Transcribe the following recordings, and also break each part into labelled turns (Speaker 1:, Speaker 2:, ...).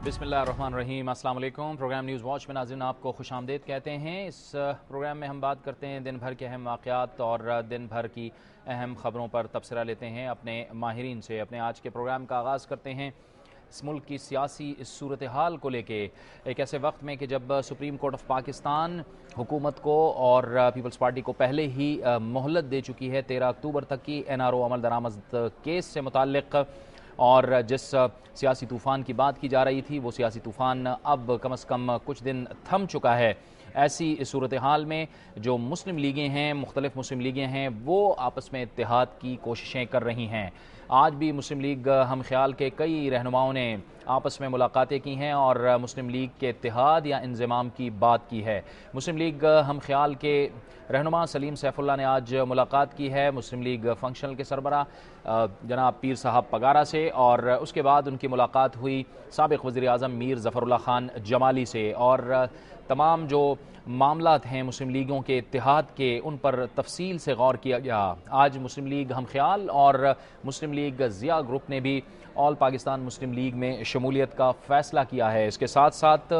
Speaker 1: बिस्मिल्लाहिर्रहमानिर्रहीम। अस्सलाम वालेकुम। प्रोग्राम न्यूज़ वॉच में नाज़रीन आपको खुशामदीद कहते हैं। इस प्रोग्राम में हम बात करते हैं दिन भर के अहम वाक़यात और दिन भर की अहम ख़बरों पर तबसरा लेते हैं अपने माहिरीन से। अपने आज के प्रोग्राम का आगाज़ करते हैं इस मुल्क की सियासी इस सूरत हाल को लेके, एक ऐसे वक्त में कि जब सुप्रीम कोर्ट ऑफ पाकिस्तान हुकूमत को और पीपल्स पार्टी को पहले ही मोहलत दे चुकी है 13 अक्टूबर तक की NRO अमल दरामद केस से मुताल्लिक़। और जिस सियासी तूफ़ान की बात की जा रही थी वो सियासी तूफ़ान अब कम से कम कुछ दिन थम चुका है। ऐसी इस सूरत हाल में जो मुस्लिम लीगें हैं, मुख्तलिफ़ मुस्लिम लीगें हैं, वो आपस में इत्तेहाद की कोशिशें कर रही हैं। आज भी मुस्लिम लीग हम ख्याल के कई रहनुमाओं ने आपस में मुलाकातें की हैं और मुस्लिम लीग के इत्तेहाद या इंज़माम की बात की है। मुस्लिम लीग हम ख्याल के रहनुमा सलीम सैफुल्लाह ने आज मुलाकात की है मुस्लिम लीग फंक्शनल के सरबरा जनाब पीर साहब पगारा से, और उसके बाद उनकी मुलाकात हुई साबिक़ वज़ीर आज़म मीर ज़फ़रुल्लाह ख़ान जमाली से। और तमाम जो मामलात हैं मुस्लिम लीगों के इत्तेहाद के, उन पर तफसील से गौर किया गया। आज मुस्लिम लीग हम ख्याल और मुस्लिम लीग ज़िया ग्रुप ने भी ऑल पाकिस्तान मुस्लिम लीग में शमूलियत का फ़ैसला किया है। इसके साथ साथ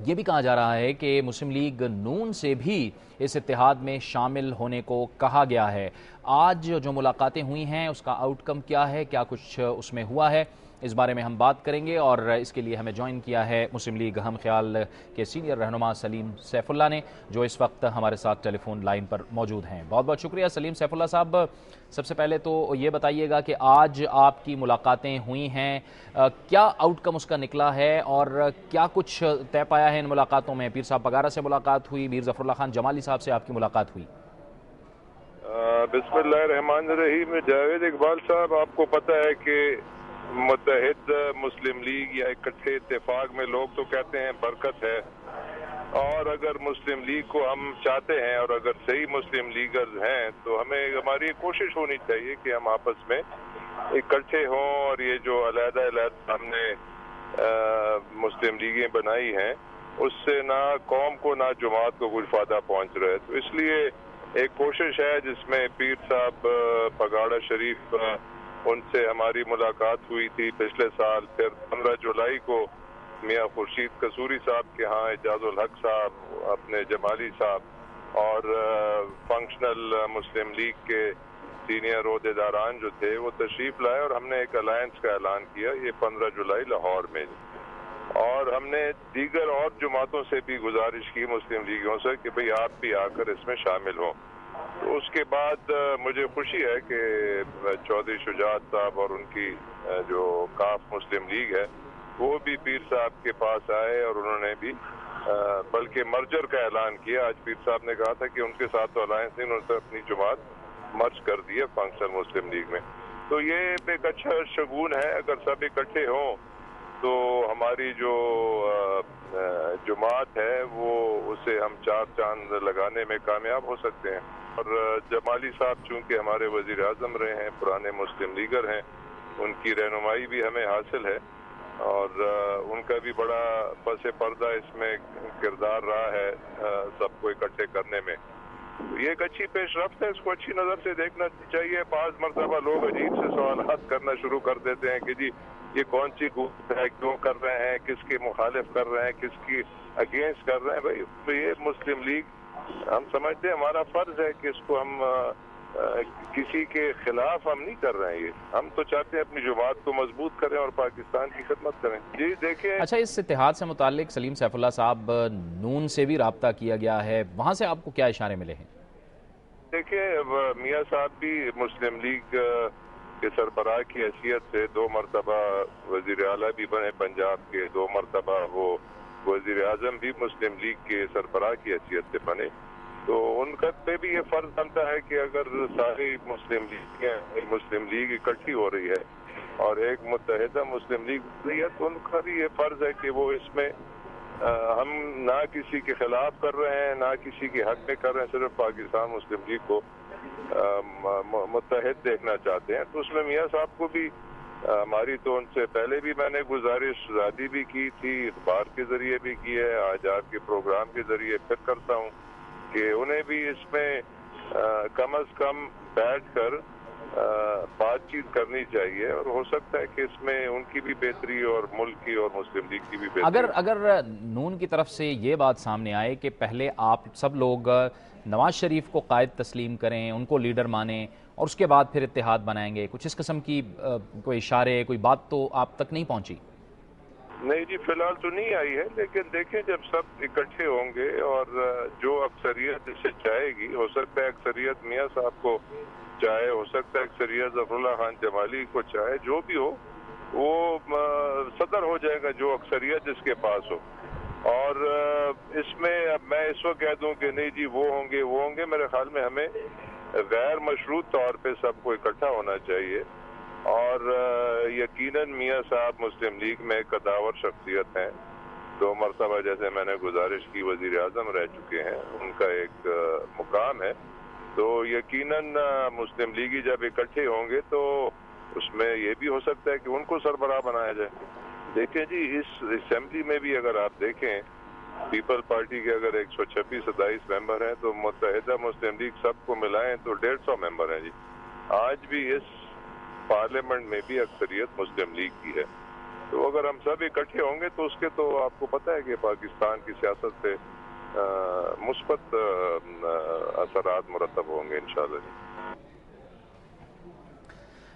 Speaker 1: ये भी कहा जा रहा है कि मुस्लिम लीग नून से भी इस इत्तेहाद में शामिल होने को कहा गया है। आज जो मुलाकातें हुई हैं उसका आउटकम क्या है, क्या कुछ उसमें हुआ है, इस बारे में हम बात करेंगे। और इसके लिए हमें ज्वाइन किया है मुस्लिम लीग हम ख्याल के सीनियर रहनुमा सलीम सैफुल्लाह ने, जो इस वक्त हमारे साथ टेलीफोन लाइन पर मौजूद हैं। बहुत बहुत शुक्रिया सलीम सैफुल्लाह साहब। सबसे पहले तो ये बताइएगा कि आज आपकी मुलाकातें हुई हैं, क्या आउटकम उसका निकला है और क्या कुछ तय पाया है इन मुलाकातों में? पीर साहब पगारा से मुलाकात हुई, मीर ज़फ़रुल्लाह ख़ान जमाली साहब से आपकी मुलाकात हुई।
Speaker 2: बिस्मिल्लाहिर्रहमानिर्रहीम। जावेद इकबाल साहब, आपको पता है कि मुत्तहिद मुस्लिम लीग या इकट्ठे इत्तेफाक में लोग तो कहते हैं बरकत है, और अगर मुस्लिम लीग को हम चाहते हैं और अगर सही मुस्लिम लीगर्स हैं तो हमें हमारी कोशिश होनी चाहिए कि हम आपस में इकट्ठे हों। और ये जो अलग-अलग हमने मुस्लिम लीगें बनाई हैं उससे ना कौम को ना जमात को कुछ फायदा पहुंच रहा है। तो इसलिए एक कोशिश है जिसमें पीर साहब पगाड़ा शरीफ, उनसे हमारी मुलाकात हुई थी पिछले साल। फिर 15 जुलाई को मियाँ खुर्शीद कसूरी साहब के यहाँ एजाजुल हक साहब, अपने जमाली साहब और फंक्शनल मुस्लिम लीग के सीनियर ओहदेदारान जो थे वो तशरीफ लाए और हमने एक अलायंस का ऐलान किया। ये 15 जुलाई लाहौर में। और हमने दीगर और जमातों से भी गुजारिश की मुस्लिम लीगों से कि भाई आप भी आकर इसमें शामिल हों। तो उसके बाद मुझे खुशी है कि चौधरी शुजात साहब और उनकी जो काफ मुस्लिम लीग है वो भी पीर साहब के पास आए और उन्होंने भी बल्कि मर्जर का ऐलान किया। आज पीर साहब ने कहा था कि उनके साथ तो अलायंस नहीं, उन्होंने अपनी जमात मर्ज कर दी है फंक्शनल मुस्लिम लीग में। तो ये एक अच्छा शगुन है, अगर सब इकट्ठे हों तो हमारी जो जमात है वो उसे हम चार चांद लगाने में कामयाब हो सकते हैं। और जमाली साहब चूंकि हमारे वजीर आजम रहे हैं, पुराने मुस्लिम लीगर हैं, उनकी रहनुमाई भी हमें हासिल है और उनका भी बड़ा पस पर्दा इसमें किरदार रहा है सबको इकट्ठे करने में। ये एक अच्छी पेशरफ्त है, इसको अच्छी नज़र से देखना चाहिए। 5 मरतबा लोग अजीब से सवालात करना शुरू कर देते हैं कि जी ये कौन सी गुफ्त है, क्यों कर रहे हैं, किसके मुखालिफ कर रहे हैं, किसकी अगेंस्ट कर रहे हैं। भाई तो ये मुस्लिम लीग, हम समझते हैं हमारा फर्ज है कि इसको हम किसी के खिलाफ हम नहीं कर रहे हैं। ये हम तो चाहते हैं अपनी जमात को मजबूत करें और पाकिस्तान की खिदमत करें। जी देखिए,
Speaker 1: अच्छा, इस इत्तेहाद से मुताल्लिक सलीम सैफुल्लाह साहब, नून से भी राब्ता किया गया है, वहाँ से आपको क्या इशारे मिले हैं?
Speaker 2: देखिए, मियाँ साहब भी मुस्लिम लीग के सरबराह की हैसियत से 2 मरतबा वजीर आला भी बने पंजाब के, 2 मरतबा वो वजीर आजम भी मुस्लिम लीग के सरबराह की हैसियत से बने। तो उनका पे भी ये फर्ज बनता है कि अगर सारी मुस्लिम लीग इकट्ठी हो रही है और एक मुत्तहिदा मुस्लिम लीग हो रही है तो उनका भी ये फर्ज है कि वो इसमें हम ना किसी के खिलाफ कर रहे हैं ना किसी के हक में कर रहे हैं, सिर्फ पाकिस्तान मुस्लिम लीग को मुत्तहिद देखना चाहते हैं। तो उसमें मियाँ साहब को भी हमारी तो उनसे पहले भी मैंने गुजारिश ज़ाती भी की थी, अखबार के जरिए भी की है, आज आपके प्रोग्राम के जरिए फिर करता हूँ कि उन्हें भी इसमें कम अज कम बैठ कर بات چیت کرنی چاہیے، اور ہو سکتا ہے کہ اس میں ان کی بھی بہتری اور ملک کی اور مسلم لیگ کی بھی بہتری۔
Speaker 1: اگر نون کی طرف سے یہ بات سامنے آئے کہ پہلے آپ سب لوگ نواز شریف کو قائد تسلیم کریں، ان کو لیڈر مانیں، اور اس کے بعد پھر اتحاد بنائیں گے، کچھ اس قسم کی کوئی اشارے، کوئی بات تو آپ تک نہیں پہنچی؟
Speaker 2: نہیں جی، فی الحال تو نہیں آئی ہے، لیکن دیکھیں جب سب اکٹھے ہوں گے اور جو اکثریت اسے چاہے گی، ہو سکتا ہے اکثریت میاں صاحب کو چاہے، ہو سکتا ہے اکثریت ظفر اللہ خان جمالی کو چاہے، جو بھی ہو وہ صدر ہو جائے گا جو اکثریت جس کے پاس ہو۔ اور اس میں اب میں اس وقت کہہ دوں کہ نہیں جی وہ ہوں گے، میرے خیال میں ہمیں غیر مشروط طور پہ سب کو اکٹھا ہونا چاہیے، اور یقیناً میاں صاحب مسلم لیگ میں قداور شخصیت ہیں، 2 مرتبہ جیسے میں نے گزارش کی وزیر اعظم رہ چکے ہیں، ان کا ایک مقام ہے، تو یقیناً مسلم لیگی جب اکٹھے ہوں گے تو اس میں یہ بھی ہو سکتا ہے کہ ان کو سربراہ بنایا جائے۔ دیکھیں جی اس اسمبلی میں بھی اگر آپ دیکھیں پیپل پارٹی کے اگر 126-27 ممبر ہیں تو متحدہ مسلم لیگ سب کو ملائیں تو 150 ممبر ہیں جی۔ آج بھی اس پارلیمنٹ میں بھی اکثریت مسلم لیگ کی ہے، تو اگر ہم سب اکٹھے ہوں گے تو اس کے تو آپ کو پتہ ہے کہ پاکستان کی سیاست سے مثبت اثرات مرتب ہوں گے انشاءاللہ جی۔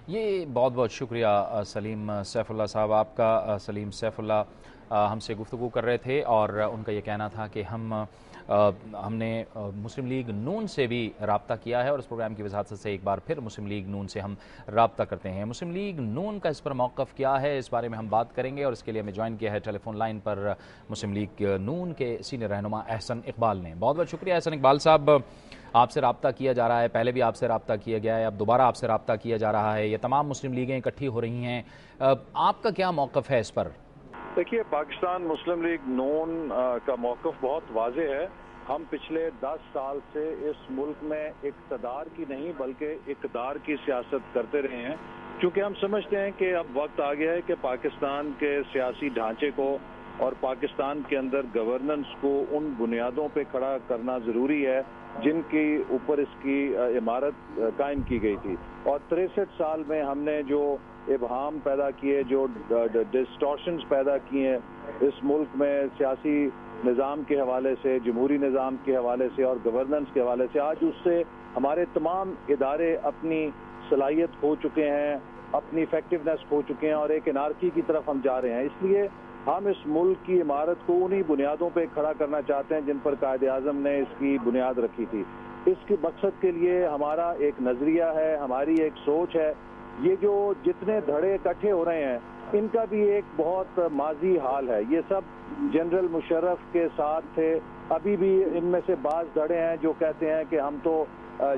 Speaker 1: یہ بہت بہت شکریہ سلیم سیف اللہ صاحب آپ کا۔ سلیم سیف اللہ ہم سے گفتگو کر رہے تھے، اور ان کا یہ کہنا تھا کہ ہم نے مسلم لیگ نون سے بھی رابطہ کیا ہے، اور اس پروگرام کی وجاہت سے ایک بار پھر مسلم لیگ نون سے ہم رابطہ کرتے ہیں۔ مسلم لیگ نون کا اس پر موقف کیا ہے، اس بارے میں ہم بات کریں گے، اور اس کے لیے ہمیں جوائن کیا ہے ٹیلی فون لائن پر مسلم لیگ نون کے سینئر رہنما احسن اقبال نے۔ بہت بہت شکریہ احسن اقبال صاحب، آپ سے رابطہ کیا جا رہا ہے، پہلے بھی آپ سے رابطہ کیا گیا ہے، اب دوبارہ آپ سے رابطہ کیا جا رہا ہے، یہ تمام مسلم لیگیں اکٹھی ہو رہی ہیں، آپ کا کیا موقف ہے اس پر؟
Speaker 3: دیکھیے، پاکستان مسلم لیگ نون کا موقف بہت واضح ہے۔ ہم پچھلے 10 سال سے اس ملک میں اقتدار کی نہیں بلکہ اقدار کی سیاست کرتے رہے ہیں، کیونکہ ہم سمجھتے ہیں کہ اب وقت آ گیا ہے کہ پاکستان کے سیاسی ڈھانچے کو اور پاکستان کے اندر گورننس کو ان بنیادوں پہ کھڑا کرنا ضروری ہے جن کی اوپر اس کی عمارت قائم کی گئی تھی، اور 63 سال میں ہم نے جو ابہام پیدا کیے، جو ڈسٹورشنز پیدا کیے ہیں اس ملک میں سیاسی نظام کے حوالے سے، جمہوری نظام کے حوالے سے اور گورننس کے حوالے سے، آج اس سے ہمارے تمام ادارے اپنی صلاحیت کھو چکے ہیں، اپنی ایفیکٹونیس کھو چکے ہیں، اور ایک انارکی کی طرف ہم جا رہے ہیں۔ اس لیے ہم اس ملک کی عمارت کو انہی بنیادوں پہ کھڑا کرنا چاہتے ہیں جن پر قائد اعظم نے اس کی بنیاد رکھی تھی۔ اس کے مقصد کے لیے ہمارا ایک نظریہ ہے، ہماری ایک سوچ ہے۔ یہ جو جتنے دھڑے اکٹھے ہو رہے ہیں ان کا بھی ایک بہت ماضی حال ہے، یہ سب جنرل مشرف کے ساتھ تھے، ابھی بھی ان میں سے بعض دھڑے ہیں جو کہتے ہیں کہ ہم تو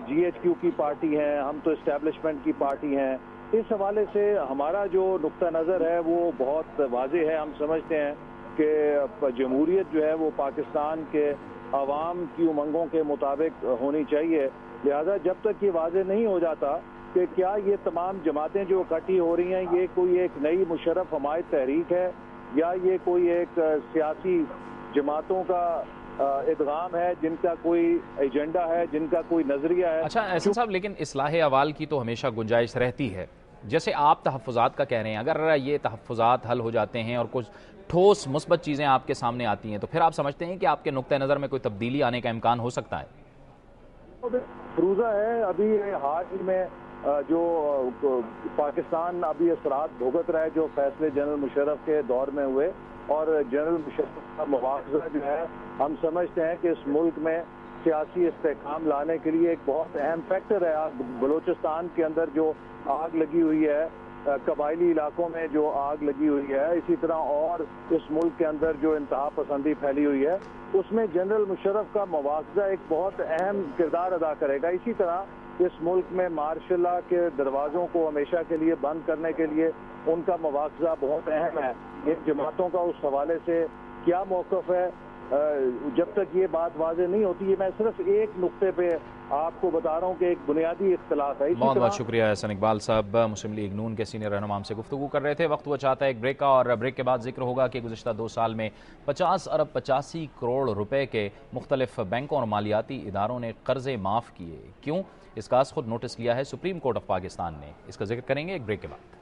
Speaker 3: جی ایچ کیو کی پارٹی ہیں، ہم تو اسٹیبلشمنٹ کی پارٹی ہیں۔ اس حوالے سے ہمارا جو نقطہ نظر ہے وہ بہت واضح ہے۔ ہم سمجھتے ہیں کہ جمہوریت جو ہے وہ پاکستان کے عوام کی امنگوں کے مطابق ہونی چاہیے، لہذا جب تک یہ واضح نہیں ہو جاتا کہ کیا یہ تمام جماعتیں جو اکٹھی ہو رہی ہیں یہ کوئی ایک نئی مشرف حمایت تحریک ہے یا یہ کوئی ایک سیاسی جماعتوں کا ادغام ہے جن کا کوئی ایجنڈا ہے، جن کا کوئی نظریہ ہے۔
Speaker 1: اچھا احسن صاحب، لیکن اصلاح احوال کی تو ہمیشہ گنجائش رہتی ہے، جیسے آپ تحفظات کا کہہ رہے ہیں، اگر یہ تحفظات حل ہو جاتے ہیں اور کچھ ٹھوس مثبت چیزیں آپ کے سامنے آتی ہیں تو پھر آپ سمجھتے ہیں کہ آپ کے نقطہ نظر میں کوئی تبدیلی آنے کا امکان ہو سکتا ہے؟
Speaker 3: فروزہ ہے، ابھی حال ہی میں جو پاکستان ابھی اثرات بھگت رہا ہے جو فیصلے جنرل مشرف کے دور میں ہوئے، اور جنرل مشرف کا مواخذہ جو ہے ہم سمجھتے ہیں کہ اس ملک میں سیاسی استحکام لانے کے لیے ایک بہت اہم فیکٹر ہے۔ بلوچستان کے اندر جو آگ لگی ہوئی ہے، قبائلی علاقوں میں جو آگ لگی ہوئی ہے، اسی طرح اور اس ملک کے اندر جو انتہا پسندی پھیلی ہوئی ہے، اس میں جنرل مشرف کا مواخذہ ایک بہت اہم کردار ادا کرے گا۔ اسی طرح اس ملک میں مارشل لا کے دروازوں کو ہمیشہ کے لیے بند کرنے کے لیے ان کا مواخذہ بہت اہم ہے۔ ان جماعتوں کا اس حوالے سے کیا موقف ہے، جب تک یہ بات واضح نہیں ہوتی ہے، میں صرف ایک نقطے پہ آپ کو بتا رہا ہوں کہ ایک بنیادی اختلاف ہے.
Speaker 1: بہت بہت شکریہ احسن اقبال صاحب، مسلم لیگ نون کے سینئر رہنما ہم سے گفتگو کر رہے تھے. وقت وہ چاہتا ہے ایک بریک کا، اور بریک کے بعد ذکر ہوگا کہ گزشتہ 2 سال میں 50 ارب 85 کروڑ روپے کے مختلف بینکوں اور مالیاتی اداروں نے قرضے معاف کیے. کیوں؟ اس کا خود نوٹس لیا ہے سپریم کورٹ آف پاکستان نے. اس کا ذکر کریں گے ایک بریک کے بعد.